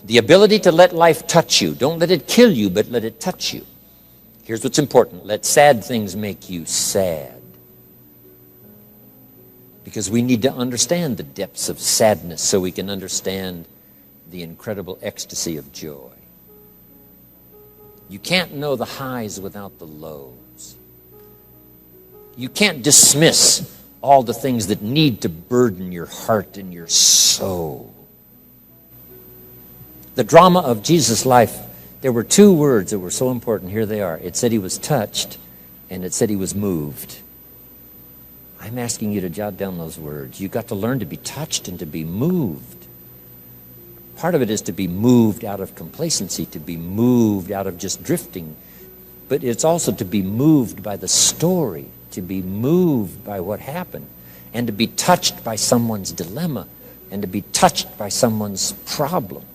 The ability to let life touch you. Don't let it kill you, but let it touch you. Here's what's important. Let sad things make you sad. Because we need to understand the depths of sadness so we can understand the incredible ecstasy of joy. You can't know the highs without the lows. You can't dismiss all the things that need to burden your heart and your soul. The drama of Jesus' life, there were two words that were so important. Here they are. It said he was touched, and it said he was moved. I'm asking you to jot down those words. You've got to learn to be touched and to be moved. Part of it is to be moved out of complacency, to be moved out of just drifting. But it's also to be moved by the story, to be moved by what happened, and to be touched by someone's dilemma, and to be touched by someone's problem.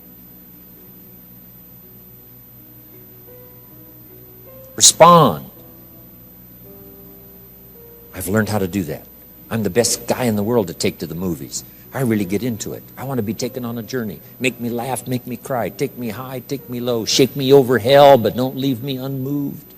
Respond. I've learned how to do that. I'm the best guy in the world to take to the movies. I really get into it. I want to be taken on a journey. Make me laugh, make me cry. Take me high, take me low. Shake me over hell, but don't leave me unmoved.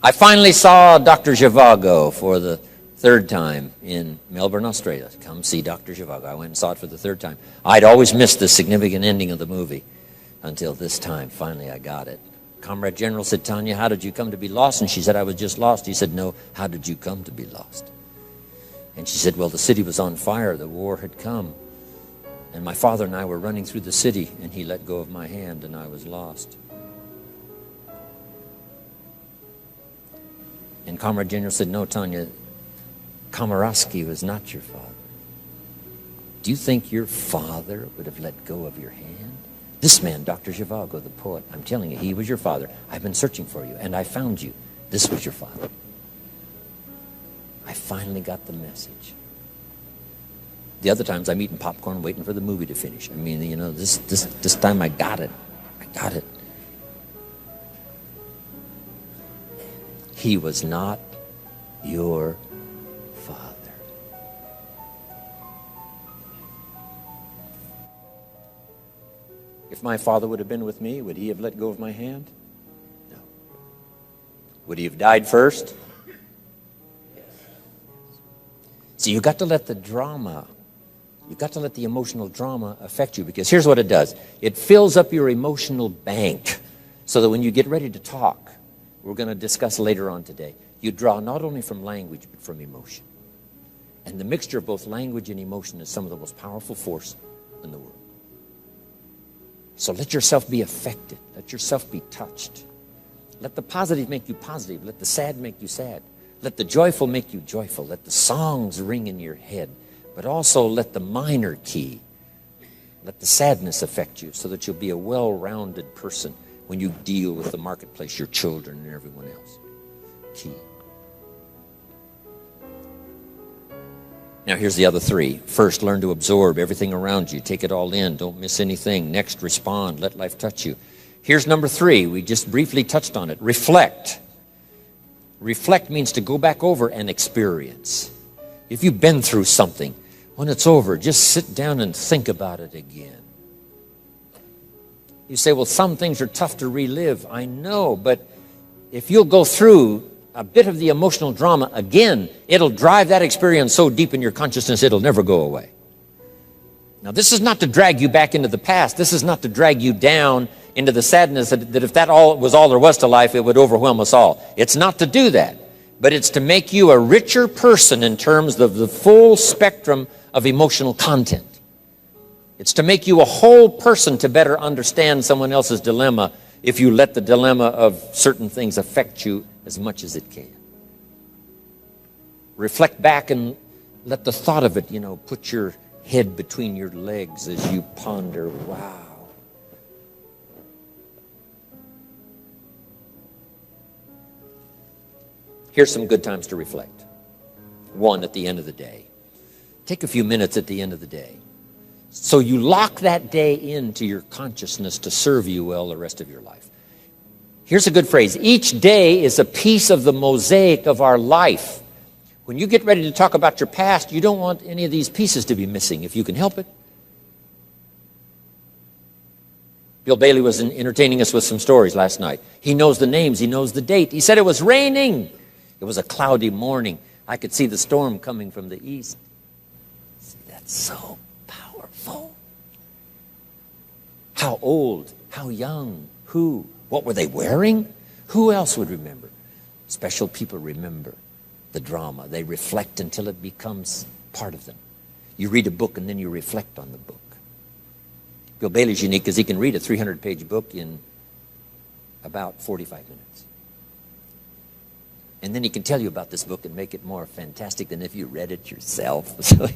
I finally saw Dr. Zhivago for the third time in Melbourne, Australia. Come see Dr. Zhivago. I went and saw it for the third time. I'd always missed the significant ending of the movie until this time. Finally, I got it. Comrade General said, Tanya, how did you come to be lost? And she said, I was just lost. He said, no, how did you come to be lost? And she said, well, the city was on fire. The war had come. And my father and I were running through the city, and he let go of my hand, and I was lost. And Comrade General said, no, Tanya, Komorowski was not your father. Do you think your father would have let go of your hand? This man, Dr. Zhivago, the poet, I'm telling you, he was your father. I've been searching for you, and I found you. This was your father. I finally got the message. The other times I'm eating popcorn waiting for the movie to finish. I mean, you know, this time I got it. I got it. He was not your father. If my father would have been with me, would he have let go of my hand? No. Would he have died first? Yes. So you've got to let the drama, you've got to let the emotional drama affect you, because here's what it does. It fills up your emotional bank so that when you get ready to talk, we're going to discuss later on today, you draw not only from language, but from emotion. And the mixture of both language and emotion is some of the most powerful force in the world. So let yourself be affected. Let yourself be touched. Let the positive make you positive. Let the sad make you sad. Let the joyful make you joyful. Let the songs ring in your head. But also let the minor key, let the sadness affect you so that you'll be a well-rounded person when you deal with the marketplace, your children and everyone else. Key. Now here's the other three. First, learn to absorb everything around you. Take it all in. Don't miss anything. Next, respond. Let life touch you. Here's number three. We just briefly touched on it. Reflect. Reflect means to go back over and experience. If you've been through something, when it's over, just sit down and think about it again. You say, well, some things are tough to relive. I know, but if you'll go through a bit of the emotional drama again, it'll drive that experience so deep in your consciousness it'll never go away. Now, this is not to drag you back into the past. This is not to drag you down into the sadness that if that was all there was to life, it would overwhelm us all. It's not to do that, but it's to make you a richer person in terms of the full spectrum of emotional content. It's to make you a whole person to better understand someone else's dilemma if you let the dilemma of certain things affect you as much as it can. Reflect back and let the thought of it, put your head between your legs as you ponder, wow. Here's some good times to reflect. One, at the end of the day. Take a few minutes at the end of the day. So you lock that day into your consciousness to serve you well the rest of your life. Here's a good phrase. Each day is a piece of the mosaic of our life. When you get ready to talk about your past, you don't want any of these pieces to be missing if you can help it. Bill Bailey was entertaining us with some stories last night. He knows the names. He knows the date. He said it was raining. It was a cloudy morning. I could see the storm coming from the east. See, that's so powerful. How old? How young? Who? What were they wearing? Who else would remember? Special people remember the drama. They reflect until it becomes part of them. You read a book and then you reflect on the book. Bill Bailey's unique because he can read a 300-page book in about 45 minutes. And then he can tell you about this book and make it more fantastic than if you read it yourself. So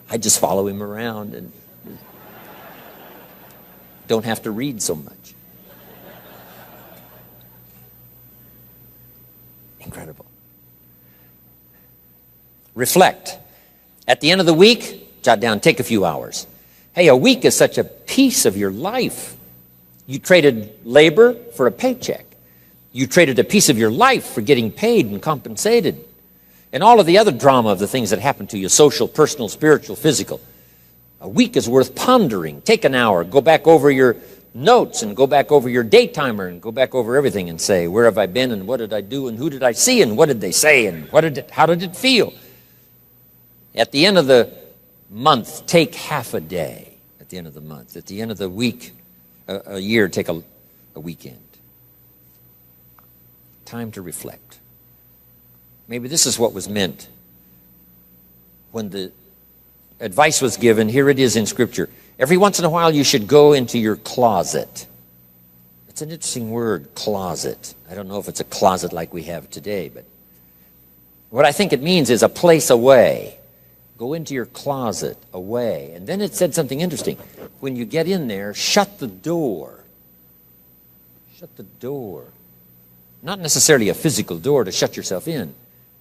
I just follow him around and don't have to read so much. Incredible. Reflect. At the end of the week, jot down, take a few hours. Hey, a week is such a piece of your life. You traded labor for a paycheck. You traded a piece of your life for getting paid and compensated. And all of the other drama of the things that happen to you, social, personal, spiritual, physical. A week is worth pondering. Take an hour, go back over your notes and go back over your daytimer and go back over everything and say, where have I been and what did I do and who did I see and what did they say and how did it feel? At the end of the month, take half a day at the end of the month. At the end of the week, a year, take a weekend. Time to reflect. Maybe this is what was meant when the advice was given. Here it is in Scripture. Every once in a while, you should go into your closet. It's an interesting word, closet. I don't know if it's a closet like we have today, but what I think it means is a place away. Go into your closet, away. And then it said something interesting. When you get in there, shut the door. Shut the door. Not necessarily a physical door to shut yourself in,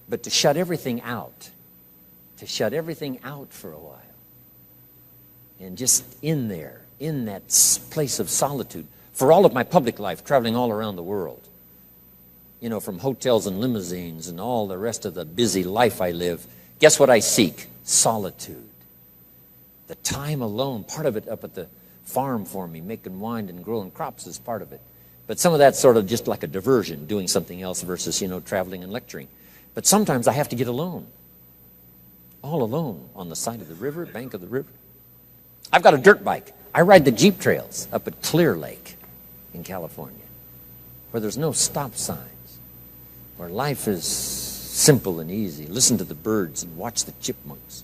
but to shut everything out. To shut everything out for a while. And just in there, in that place of solitude. For all of my public life, traveling all around the world. You know, from hotels and limousines and all the rest of the busy life I live. Guess what I seek? Solitude. The time alone, part of it up at the farm for me, making wine and growing crops is part of it. But some of that's sort of just like a diversion, doing something else versus, traveling and lecturing. But sometimes I have to get alone. All alone on the side of the river, bank of the river. I've got a dirt bike. I ride the Jeep trails up at Clear Lake in California, where there's no stop signs, where life is simple and easy. Listen to the birds and watch the chipmunks.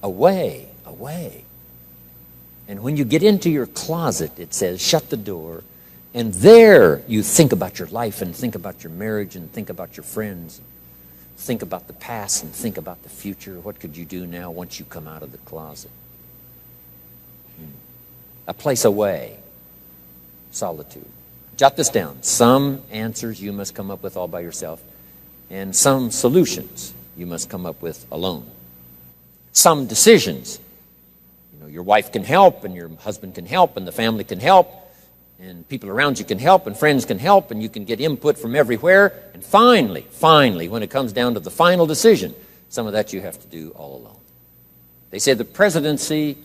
Away, away. And when you get into your closet, it says, shut the door. And there you think about your life and think about your marriage and think about your friends. Think about the past and think about the future. What could you do now once you come out of the closet? A place away. Solitude. Jot this down. Some answers you must come up with all by yourself. And some solutions you must come up with alone. Some decisions. Your wife can help and your husband can help and the family can help. And people around you can help and friends can help and you can get input from everywhere. And finally, when it comes down to the final decision, some of that you have to do all alone. They say the presidency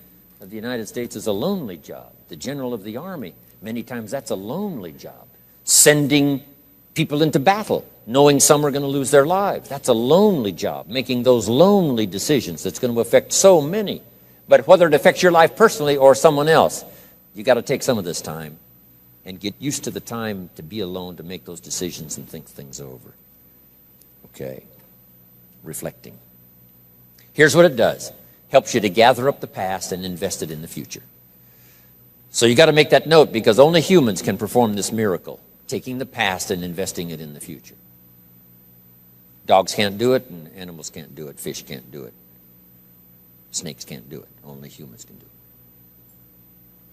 of the United States is a lonely job. The general of the army, many times that's a lonely job. Sending people into battle, knowing some are going to lose their lives. That's a lonely job, making those lonely decisions that's going to affect so many. But whether it affects your life personally or someone else, you got to take some of this time and get used to the time to be alone, to make those decisions and think things over. Okay. Reflecting. Here's what it does. Helps you to gather up the past and invest it in the future. So you got to make that note because only humans can perform this miracle, taking the past and investing it in the future. Dogs can't do it and animals can't do it. Fish can't do it. Snakes can't do it. Only humans can do it.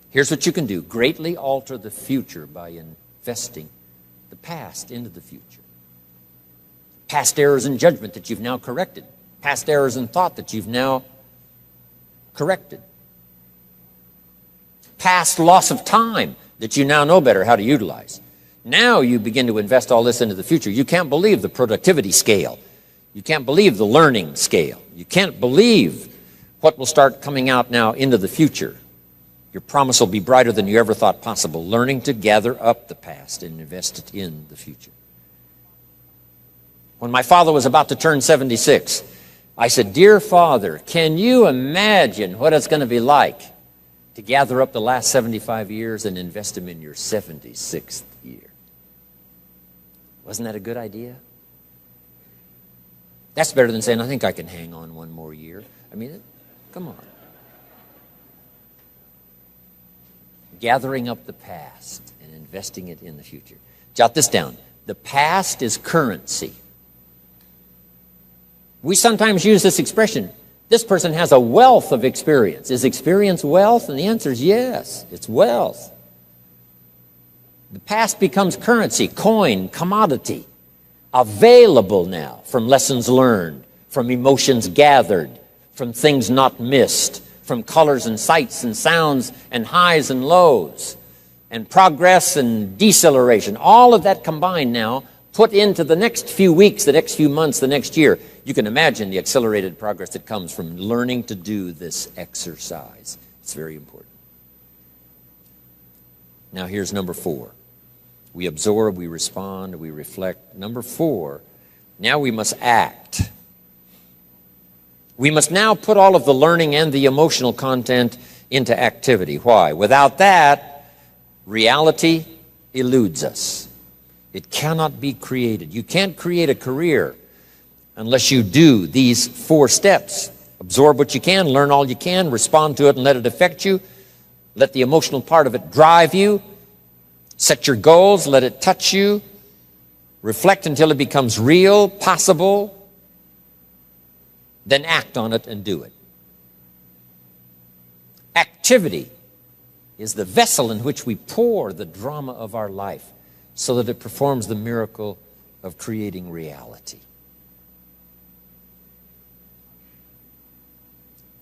Here's what you can do. Greatly alter the future by investing the past into the future. Past errors in judgment that you've now corrected. Past errors in thought that you've now corrected. Past loss of time that you now know better how to utilize. Now you begin to invest all this into the future. You can't believe the productivity scale. You can't believe the learning scale. You can't believe what will start coming out now into the future. Your promise will be brighter than you ever thought possible. Learning to gather up the past and invest it in the future. When my father was about to turn 76, I said, "Dear Father, can you imagine what it's going to be like to gather up the last 75 years and invest them in your 76th year?" Wasn't that a good idea? That's better than saying, "I think I can hang on one more year." I mean, come on. Gathering up the past and investing it in the future. Jot this down. The past is currency. We sometimes use this expression, this person has a wealth of experience. Is experience wealth? And the answer is yes, it's wealth. The past becomes currency, coin, commodity, available now from lessons learned, from emotions gathered, from things not missed, from colors and sights and sounds and highs and lows, and progress and deceleration. All of that combined now, put into the next few weeks, the next few months, the next year. You can imagine the accelerated progress that comes from learning to do this exercise. It's very important. Now here's number 4. We absorb, we respond, we reflect. Number 4, now we must act. We must now put all of the learning and the emotional content into activity. Why? Without that, reality eludes us. It cannot be created. You can't create a career unless you do these 4 steps. Absorb what you can, learn all you can, respond to it and let it affect you. Let the emotional part of it drive you. Set your goals, let it touch you. Reflect until it becomes real, possible. Then act on it and do it. Activity is the vessel in which we pour the drama of our life so that it performs the miracle of creating reality.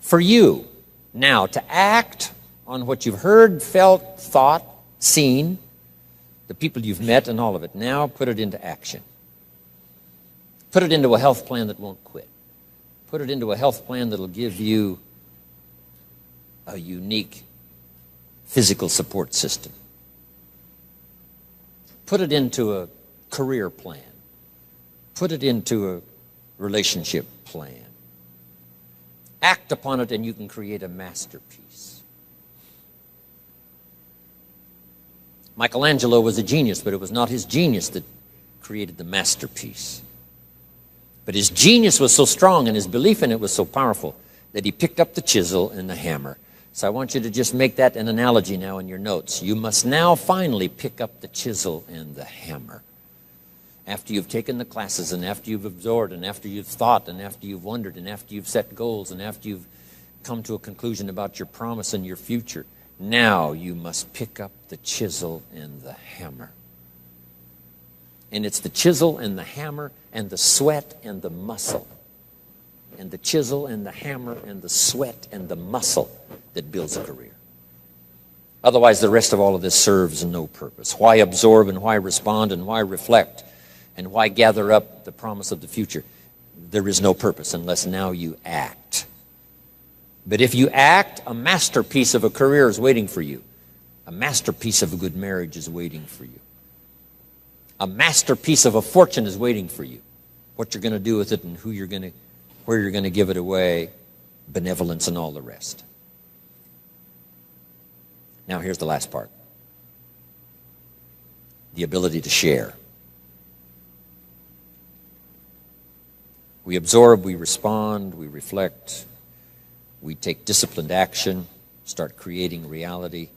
For you now to act on what you've heard, felt, thought, seen, the people you've met and all of it, now put it into action. Put it into a health plan that won't quit. Put it into a health plan that'll give you a unique physical support system. Put it into a career plan. Put it into a relationship plan. Act upon it and you can create a masterpiece. Michelangelo was a genius, but it was not his genius that created the masterpiece. But his genius was so strong and his belief in it was so powerful that he picked up the chisel and the hammer. So I want you to just make that an analogy now in your notes. You must now finally pick up the chisel and the hammer. After you've taken the classes and after you've absorbed and after you've thought and after you've wondered and after you've set goals and after you've come to a conclusion about your promise and your future, now you must pick up the chisel and the hammer. And it's the chisel and the hammer and the sweat and the muscle. And the chisel and the hammer and the sweat and the muscle that builds a career. Otherwise, the rest of all of this serves no purpose. Why absorb and why respond and why reflect and why gather up the promise of the future? There is no purpose unless now you act. But if you act, a masterpiece of a career is waiting for you. A masterpiece of a good marriage is waiting for you. A masterpiece of a fortune is waiting for you. What you're going to do with it and where you're going to give it away, benevolence and all the rest. Now here's the last part. The ability to share. We absorb, we respond, we reflect, we take disciplined action, start creating reality.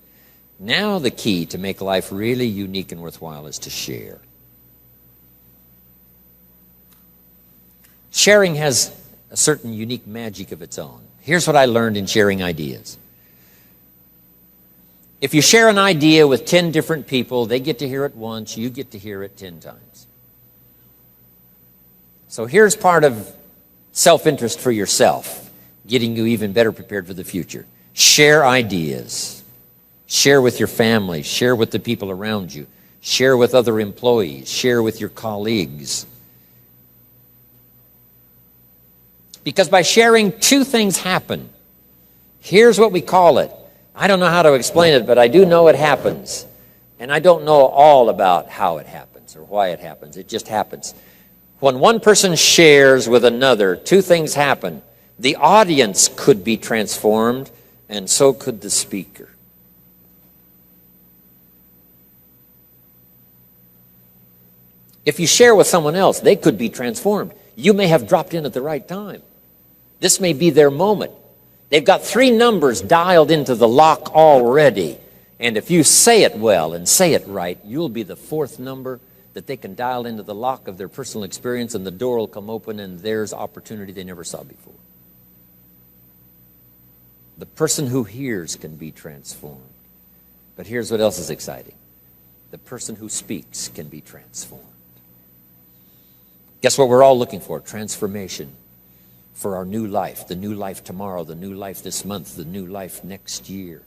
Now the key to make life really unique and worthwhile is to share. Sharing has a certain unique magic of its own. Here's what I learned in sharing ideas. If you share an idea with 10 different people, they get to hear it once, you get to hear it 10 times. So here's part of self-interest for yourself, getting you even better prepared for the future. Share ideas. Share with your family. Share with the people around you. Share with other employees. Share with your colleagues. Because by sharing, two things happen. Here's what we call it. I don't know how to explain it, but I do know it happens. And I don't know all about how it happens or why it happens. It just happens. When one person shares with another, two things happen. The audience could be transformed, and so could the speaker. If you share with someone else, they could be transformed. You may have dropped in at the right time. This may be their moment. They've got 3 numbers dialed into the lock already. And if you say it well and say it right, you'll be the 4th number that they can dial into the lock of their personal experience, and the door will come open and there's opportunity they never saw before. The person who hears can be transformed. But here's what else is exciting. The person who speaks can be transformed. Guess what we're all looking for? Transformation for our new life. The new life tomorrow, the new life this month, the new life next year,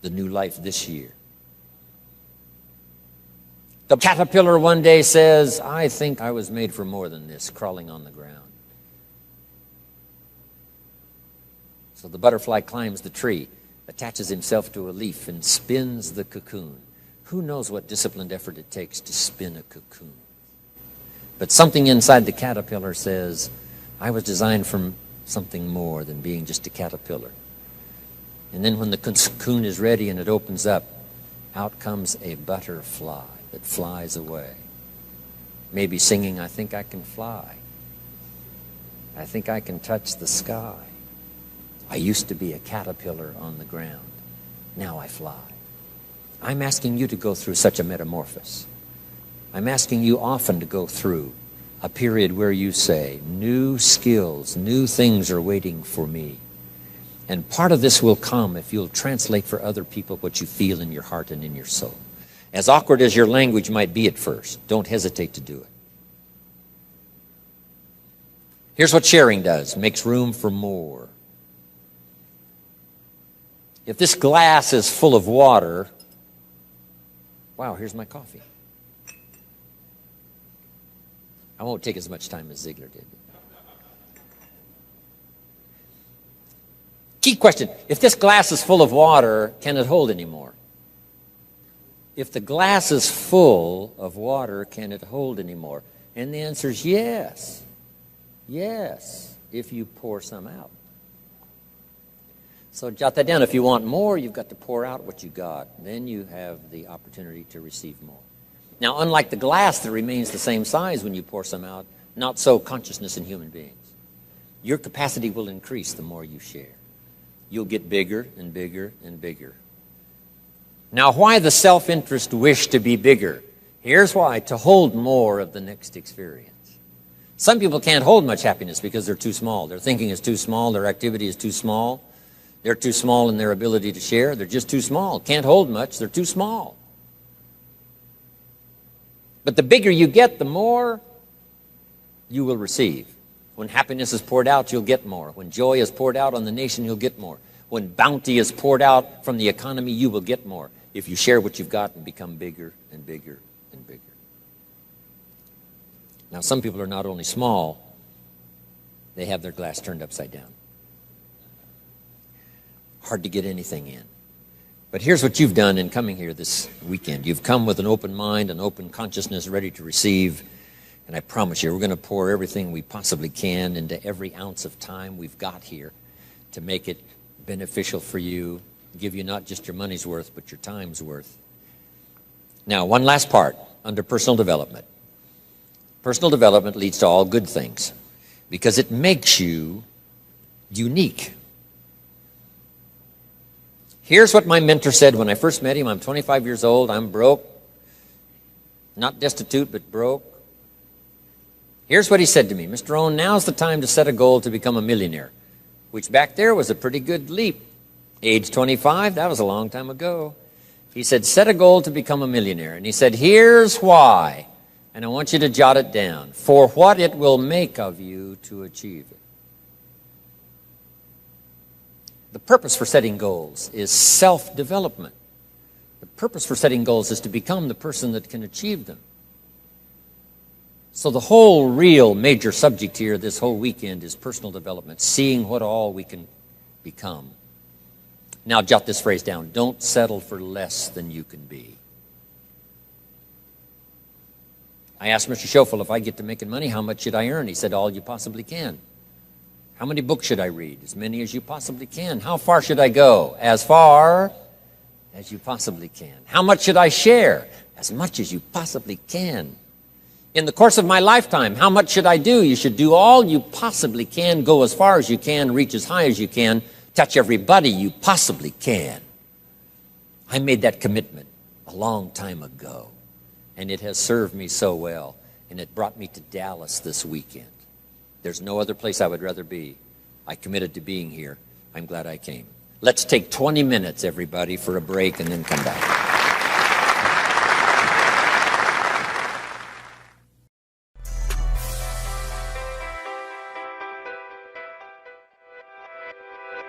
the new life this year. The caterpillar one day says, I think I was made for more than this, crawling on the ground. So the butterfly climbs the tree, attaches himself to a leaf, and spins the cocoon. Who knows what disciplined effort it takes to spin a cocoon? But something inside the caterpillar says, I was designed for something more than being just a caterpillar. And then when the cocoon is ready and it opens up, out comes a butterfly that flies away. Maybe singing, I think I can fly. I think I can touch the sky. I used to be a caterpillar on the ground. Now I fly. I'm asking you to go through such a metamorphosis. I'm asking you often to go through a period where you say, new skills, new things are waiting for me. And part of this will come if you'll translate for other people what you feel in your heart and in your soul. As awkward as your language might be at first, don't hesitate to do it. Here's what sharing does. Makes room for more. If this glass is full of water, wow, here's my coffee. I won't take as much time as Ziegler did. Key question. If this glass is full of water, can it hold any more? If the glass is full of water, can it hold any more? And the answer is yes. Yes, if you pour some out. So jot that down. If you want more, you've got to pour out what you got. Then you have the opportunity to receive more. Now, unlike the glass that remains the same size when you pour some out, not so consciousness in human beings. Your capacity will increase the more you share. You'll get bigger and bigger and bigger. Now, why the self-interest wish to be bigger? Here's why: to hold more of the next experience. Some people can't hold much happiness because they're too small. Their thinking is too small. Their activity is too small. They're too small in their ability to share. They're just too small. Can't hold much. They're too small. But the bigger you get, the more you will receive. When happiness is poured out, you'll get more. When joy is poured out on the nation, you'll get more. When bounty is poured out from the economy, you will get more if you share what you've got and become bigger and bigger and bigger. Now, some people are not only small, they have their glass turned upside down. Hard to get anything in. But here's what you've done in coming here this weekend. You've come with an open mind, an open consciousness, ready to receive. And I promise you, we're going to pour everything we possibly can into every ounce of time we've got here to make it beneficial for you, give you not just your money's worth, but your time's worth. Now, one last part under personal development. Personal development leads to all good things because it makes you unique. Here's what my mentor said when I first met him. I'm 25 years old. I'm broke. Not destitute, but broke. Here's what he said to me. Mr. Rohn, now's the time to set a goal to become a millionaire, which back there was a pretty good leap. Age 25, that was a long time ago. He said, set a goal to become a millionaire. And he said, here's why. And I want you to jot it down. For what it will make of you to achieve it. The purpose for setting goals is self-development. The purpose for setting goals is to become the person that can achieve them. So the whole real major subject here this whole weekend is personal development, seeing what all we can become. Now jot this phrase down. Don't settle for less than you can be. I asked Mr. Schoeffel, if I get to making money, how much should I earn? He said, all you possibly can. How many books should I read? As many as you possibly can. How far should I go? As far as you possibly can. How much should I share? As much as you possibly can. In the course of my lifetime, how much should I do? You should do all you possibly can, go as far as you can, reach as high as you can, touch everybody you possibly can. I made that commitment a long time ago, and it has served me so well, and it brought me to Dallas this weekend. There's no other place I would rather be. I committed to being here. I'm glad I came. Let's take 20 minutes, everybody, for a break and then come back.